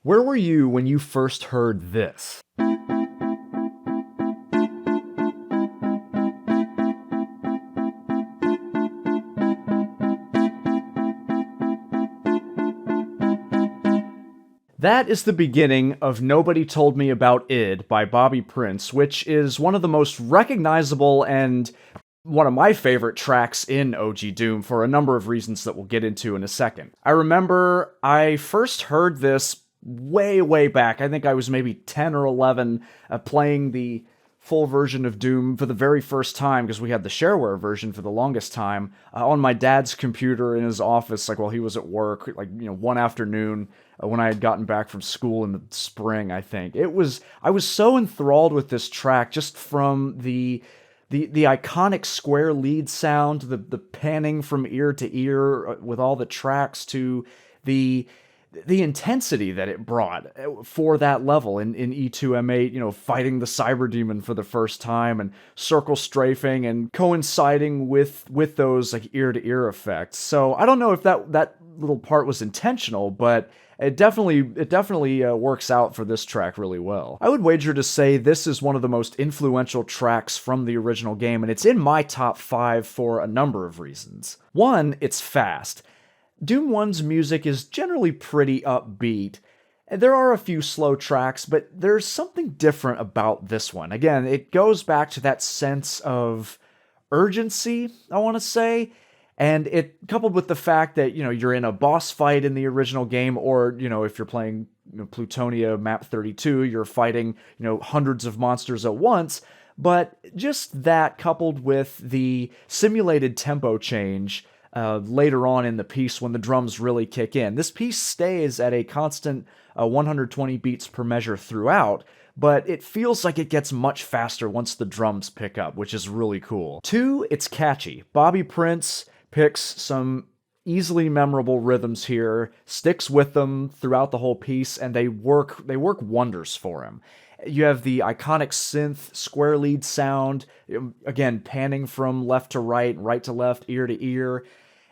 Where were you when you first heard this? That is the beginning of Nobody Told Me About Id by Bobby Prince, which is one of the most recognizable and one of my favorite tracks in OG Doom for a number of reasons that we'll get into in a second. I remember I first heard this way back. I think I was maybe 10 or 11 playing the full version of Doom for the very first time, because we had the shareware version for the longest time, on my dad's computer in his office, like while he was at work, like, one afternoon when I had gotten back from school in the spring, I think. I was so enthralled with this track just from the iconic square lead sound, the panning from ear to ear with all the tracks, to the intensity that it brought for that level in E2M8, fighting the cyber demon for the first time and circle strafing and coinciding with those like ear to ear effects. So I don't know if that little part was intentional, but it definitely works out for this track really well. I would wager to say this is one of the most influential tracks from the original game, and it's in my top 5 for a number of reasons. One, it's fast. Doom 1's music is generally pretty upbeat. There are a few slow tracks, but there's something different about this one. Again, it goes back to that sense of urgency, I want to say, and it coupled with the fact that, you're in a boss fight in the original game, or, if you're playing Plutonia map 32, you're fighting, hundreds of monsters at once, but just that coupled with the simulated tempo change later on in the piece when the drums really kick in. This piece stays at a constant 120 beats per measure throughout, but it feels like it gets much faster once the drums pick up, which is really cool. 2, it's catchy. Bobby Prince picks some easily memorable rhythms here, sticks with them throughout the whole piece, and they work wonders for him. You have the iconic synth square lead sound, again, panning from left to right to left, ear to ear.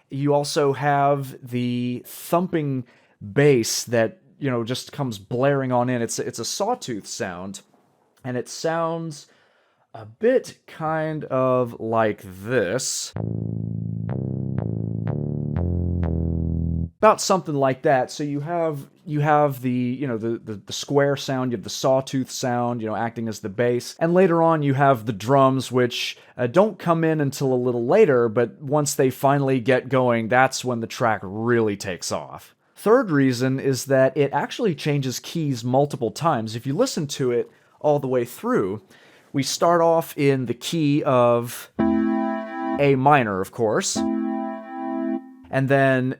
You also have the thumping bass that, just comes blaring on in. It's a sawtooth sound, and it sounds a bit kind of like this. About something like that. So you have the the square sound, you have the sawtooth sound, acting as the bass, and later on you have the drums, which don't come in until a little later, but once they finally get going, that's when the track really takes off. Third reason is that it actually changes keys multiple times. If you listen to it all the way through, we start off in the key of A minor, of course, and then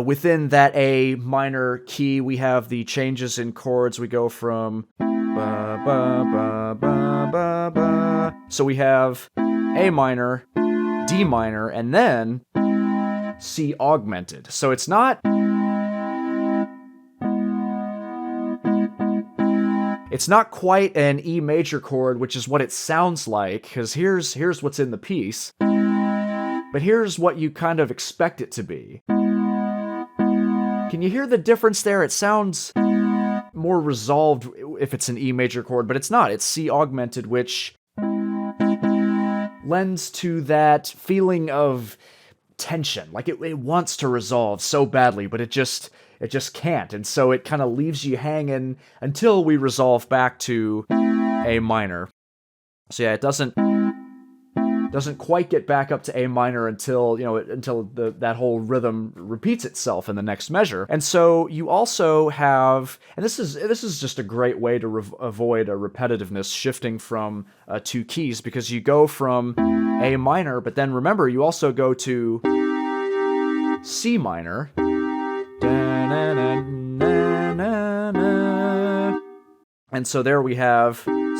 within that A minor key, we have the changes in chords. We go from ba ba ba ba ba ba. So we have A minor, D minor, and then C augmented. So it's not quite an E major chord, which is what it sounds like, because here's what's in the piece. But here's what you kind of expect it to be. Can you hear the difference there? It sounds more resolved if it's an E major chord, but it's not. It's C augmented, which lends to that feeling of tension. Like it wants to resolve so badly, but it just can't. And so it kind of leaves you hanging until we resolve back to A minor. So yeah, it doesn't quite get back up to A minor until that whole rhythm repeats itself in the next measure. And so you also have, and this is just a great way to avoid a repetitiveness shifting from 2 keys, because you go from A minor, but then remember you also go to C minor. And so there we have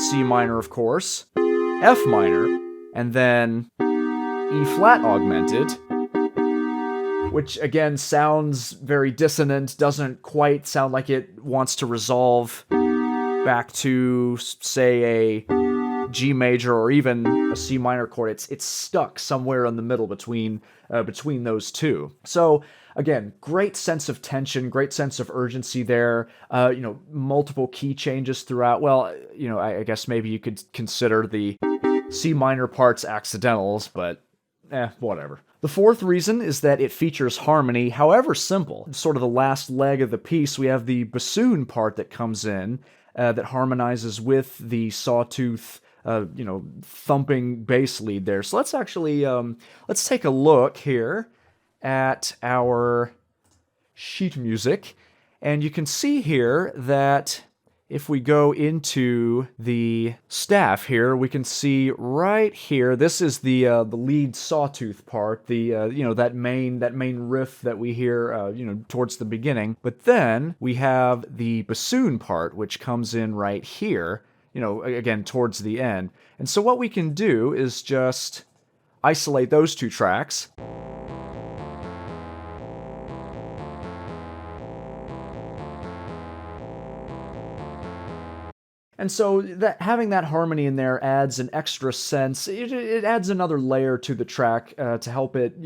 C minor, of course, F minor, and then E flat augmented, which again sounds very dissonant, doesn't quite sound like it wants to resolve back to, say, a G major or even a C minor chord. It's stuck somewhere in the middle between those two. So again, great sense of tension, great sense of urgency there. Multiple key changes throughout. Well, I guess maybe you could consider the C minor parts accidentals, but whatever. The fourth reason is that it features harmony, however simple. Sort of the last leg of the piece, we have the bassoon part that comes in that harmonizes with the sawtooth, thumping bass lead there. So let's actually, let's take a look here at our sheet music, and you can see here that if we go into the staff here, we can see right here, this is the lead sawtooth part, the that main riff that we hear towards the beginning. But then we have the bassoon part, which comes in right here, again towards the end. And so what we can do is just isolate those two tracks. And so that having that harmony in there adds an extra sense. It adds another layer to the track to help it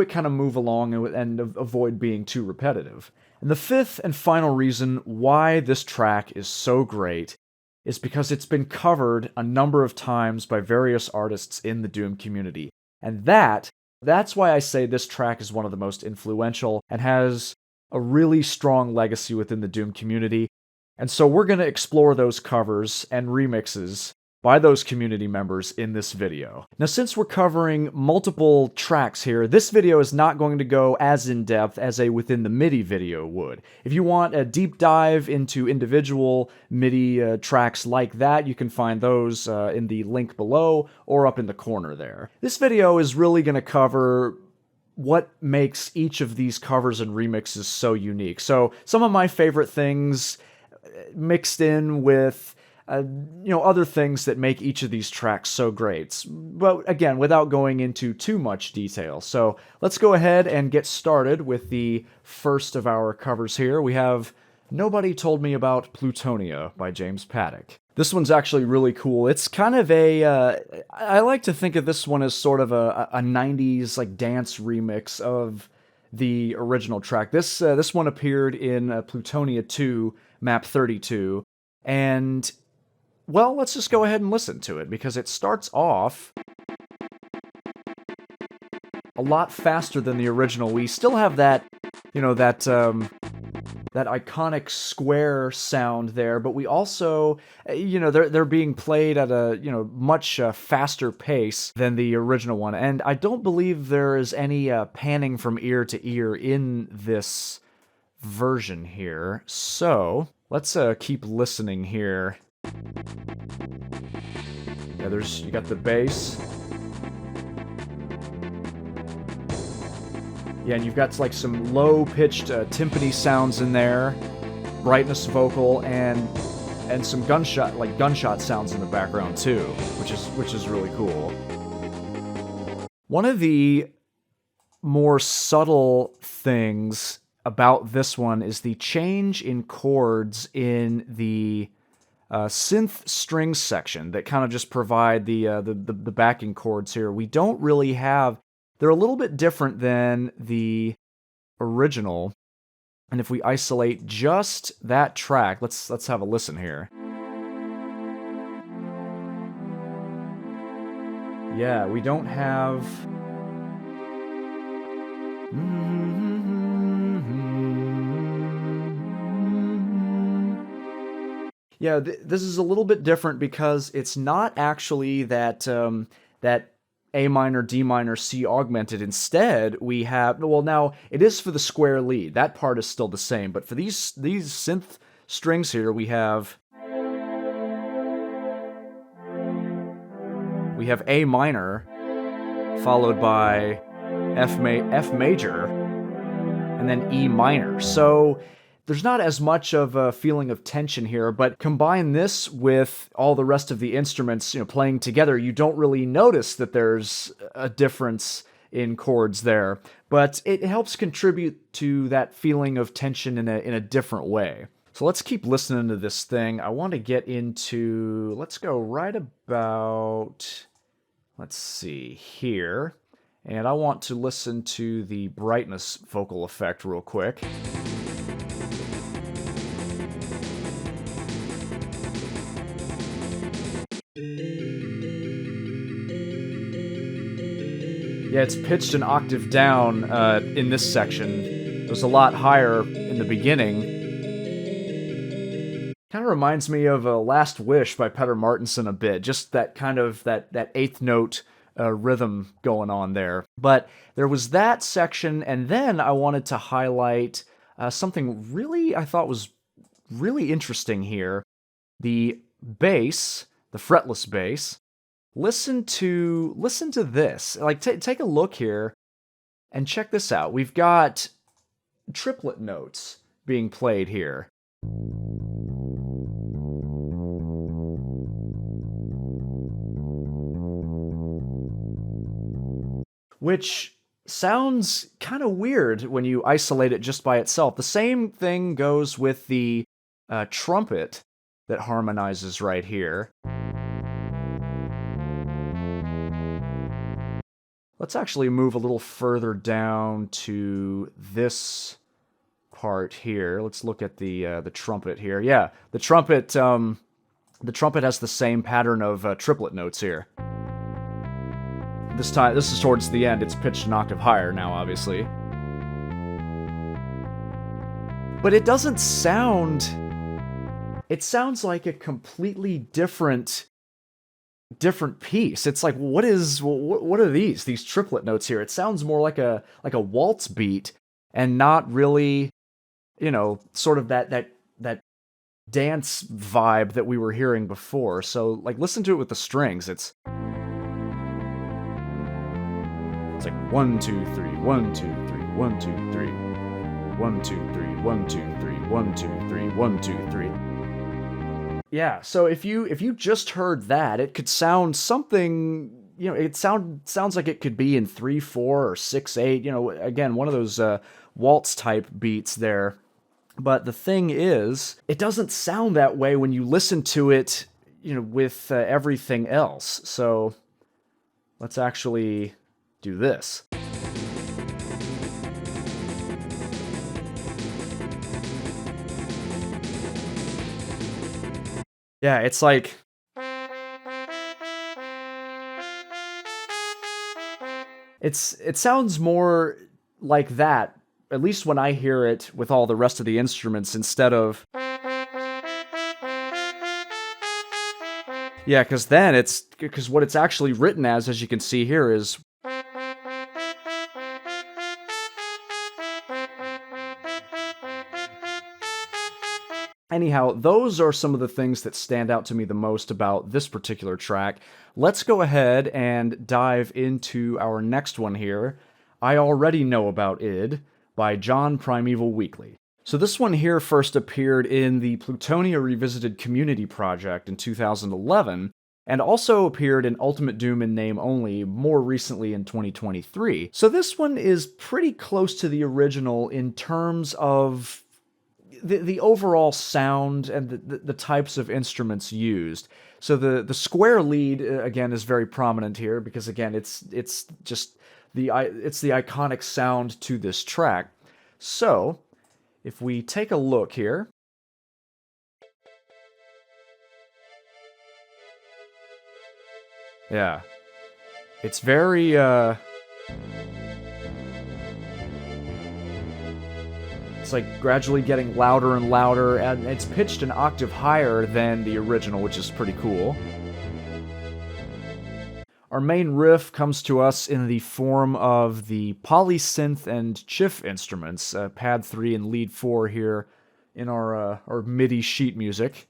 kind of move along and avoid being too repetitive. And the fifth and final reason why this track is so great is because it's been covered a number of times by various artists in the Doom community. And that's why I say this track is one of the most influential and has a really strong legacy within the Doom community. And so we're going to explore those covers and remixes by those community members in this video. Now, since we're covering multiple tracks here, this video is not going to go as in-depth as a Within the MIDI video would. If you want a deep dive into individual MIDI tracks like that, you can find those in the link below or up in the corner there. This video is really going to cover what makes each of these covers and remixes so unique. So some of my favorite things mixed in with other things that make each of these tracks so great. But again, without going into too much detail. So let's go ahead and get started with the first of our covers here. We have Nobody Told Me About Plutonia by James Paddock. This one's actually really cool. It's kind of I like to think of this one as sort of a 90s like dance remix of the original track. This one appeared in Plutonia 2, Map 32, and, well, let's just go ahead and listen to it, because it starts off a lot faster than the original. We still have that, that iconic square sound there, but we also, they're being played at a, much faster pace than the original one. And I don't believe there is any panning from ear to ear in this version here. So let's keep listening here. Yeah, you got the bass. Yeah, and you've got like some low-pitched timpani sounds in there, brightness vocal, and some gunshot sounds in the background too, which is really cool. One of the more subtle things about this one is the change in chords in the synth strings section that kind of just provide the backing chords here. We don't really have. They're a little bit different than the original. And if we isolate just that track, let's have a listen here. Yeah, we don't have. Yeah, this is a little bit different because it's not actually that that A minor, D minor, C augmented. Instead, we have, well, now it is for the square lead. That part is still the same, but for these synth strings here, we have A minor followed by F major and then E minor. So there's not as much of a feeling of tension here, but combine this with all the rest of the instruments, playing together, you don't really notice that there's a difference in chords there, but it helps contribute to that feeling of tension in a different way. So let's keep listening to this thing. I want to get into, let's go right about, let's see here, And I want to listen to the brightness vocal effect real quick. Yeah, it's pitched an octave down in this section. It was a lot higher in the beginning. Kind of reminds me of Last Wish by Peter Martinson a bit. Just that kind of, that eighth note rhythm going on there. But there was that section, and then I wanted to highlight something really I thought was really interesting here. The bass, the fretless bass. Listen to this. Like, take a look here and check this out. We've got triplet notes being played here. Which sounds kind of weird when you isolate it just by itself. The same thing goes with the trumpet that harmonizes right here. Let's actually move a little further down to this part here. Let's look at the trumpet here. Yeah, the trumpet has the same pattern of triplet notes here. This is towards the end. It's pitched an octave higher now, obviously. But it doesn't sound... It sounds like a completely different piece. It's like, what are these triplet notes here? It sounds more like a waltz beat, and not really, sort of that dance vibe that we were hearing before. So, like, listen to it with the strings. It's like 1 2 3 1 2 3 1 2 3 1 2 3 1 2 3 1 2 3 1 2 3. Yeah, so if you just heard that, it could sound something, it sounds like it could be in 3/4 or 6/8, again, one of those waltz type beats there. But the thing is, it doesn't sound that way when you listen to it, with everything else. So let's actually do this. Yeah, it's like... It sounds more like that, at least when I hear it with all the rest of the instruments, instead of... Yeah, because what it's actually written as you can see here, is... Anyhow, those are some of the things that stand out to me the most about this particular track. Let's go ahead and dive into our next one here. I Already Know About Id by John Primeval Weekly. So this one here first appeared in the Plutonia Revisited Community Project in 2011, and also appeared in Ultimate Doom in name only more recently in 2023. So this one is pretty close to the original in terms of the overall sound and the types of instruments used. So the square lead again is very prominent here, because again it's just the iconic sound to this track. So if we take a look here, yeah, it's very it's like gradually getting louder and louder, and it's pitched an octave higher than the original, which is pretty cool. Our main riff comes to us in the form of the polysynth and chiff instruments, pad 3 and lead 4 here in our MIDI sheet music.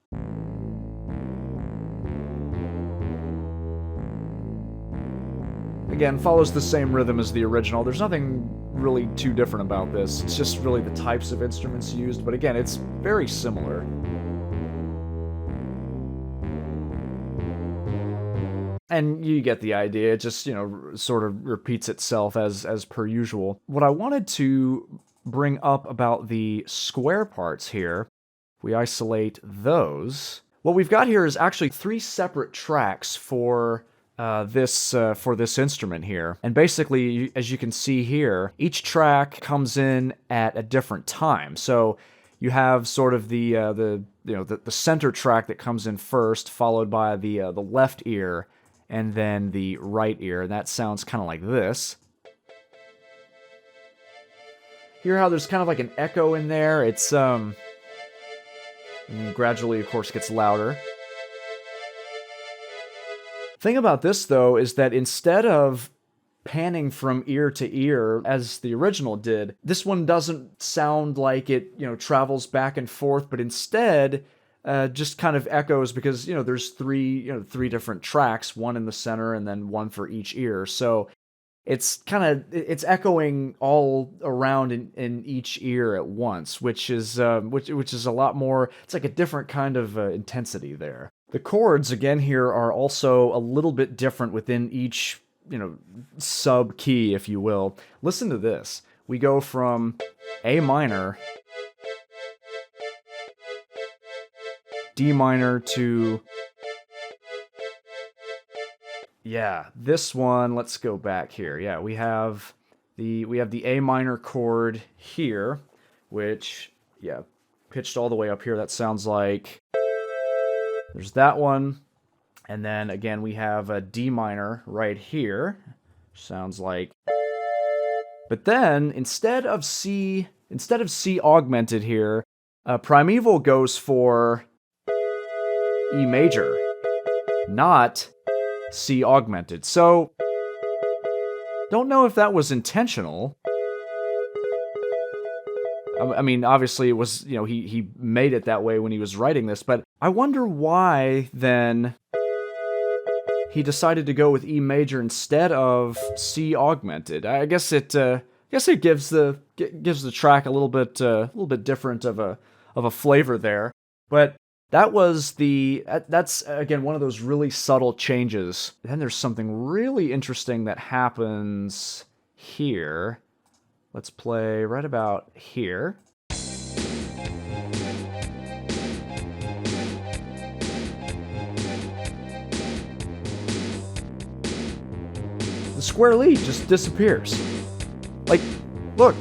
Again, follows the same rhythm as the original. There's nothing really too different about this. It's just really the types of instruments used, but again, it's very similar. And you get the idea. It just, sort of repeats itself as per usual. What I wanted to bring up about the square parts here, if we isolate those, what we've got here is actually 3 separate tracks for for this instrument here. And basically, as you can see here, each track comes in at a different time. So you have sort of the center track that comes in first, followed by the left ear, and then the right ear. And that sounds kind of like this. Hear how there's kind of like an echo in there? It's and gradually, of course, gets louder. Thing about this, though, is that instead of panning from ear to ear as the original did, this one doesn't sound like it, travels back and forth, but instead just kind of echoes because, there's three different tracks, one in the center and then one for each ear. So it's echoing all around in each ear at once, which is a lot more. It's like a different kind of intensity there. The chords again here are also a little bit different within each sub key, if you will. Listen to this. We go from A minor, D minor to this one. Let's go back here. Yeah, we have the A minor chord here, which pitched all the way up here. That sounds like there's that one. And then again we have a D minor right here. Sounds like. But then instead of C augmented here, Primeval goes for E major, not C augmented. So, don't know if that was intentional. I mean, obviously it was, he made it that way when he was writing this, but I wonder why then he decided to go with E major instead of C augmented. I guess it gives the track a little bit different of a flavor there, but that's again one of those really subtle changes. Then there's something really interesting that happens here. Let's play right about here. The square lead just disappears. Like, look.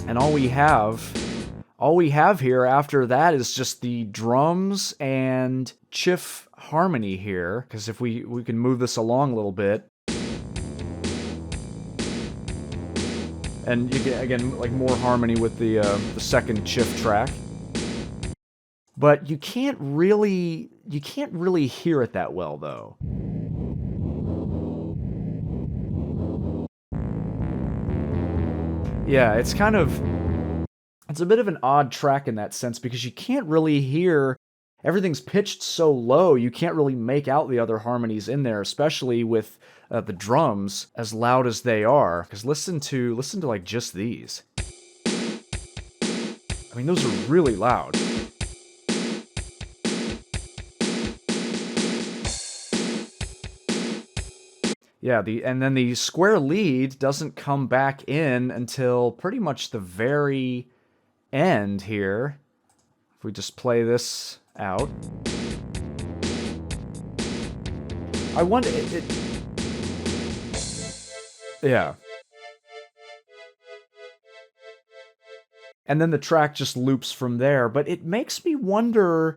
And all we have here after that is just the drums and chiff harmony here. Because if we can move this along a little bit. And you get, again, like more harmony with the second chiff track. But you can't really hear it that well, though. Yeah, it's a bit of an odd track in that sense because you can't really hear. Everything's pitched so low, you can't really make out the other harmonies in there, especially with the drums as loud as they are. Because listen to like just these. I mean, those are really loud. Yeah, and then the square lead doesn't come back in until pretty much the very end here. If we just play this out. I wonder yeah. And then the track just loops from there, but it makes me wonder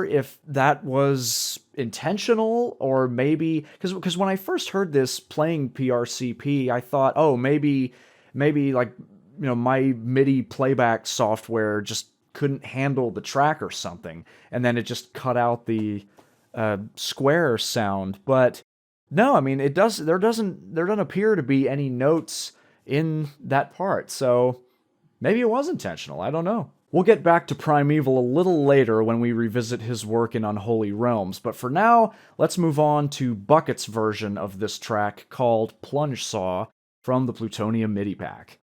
if that was intentional or maybe because when I first heard this playing PRCP, I thought, oh, maybe like my MIDI playback software just couldn't handle the track or something, and then it just cut out the square sound. But no, I mean there doesn't appear to be any notes in that part, so maybe it was intentional. I don't know. We'll get back to Primeval a little later when we revisit his work in Unholy Realms, but for now, let's move on to Bucket's version of this track called Plunge Saw from the Plutonia MIDI pack.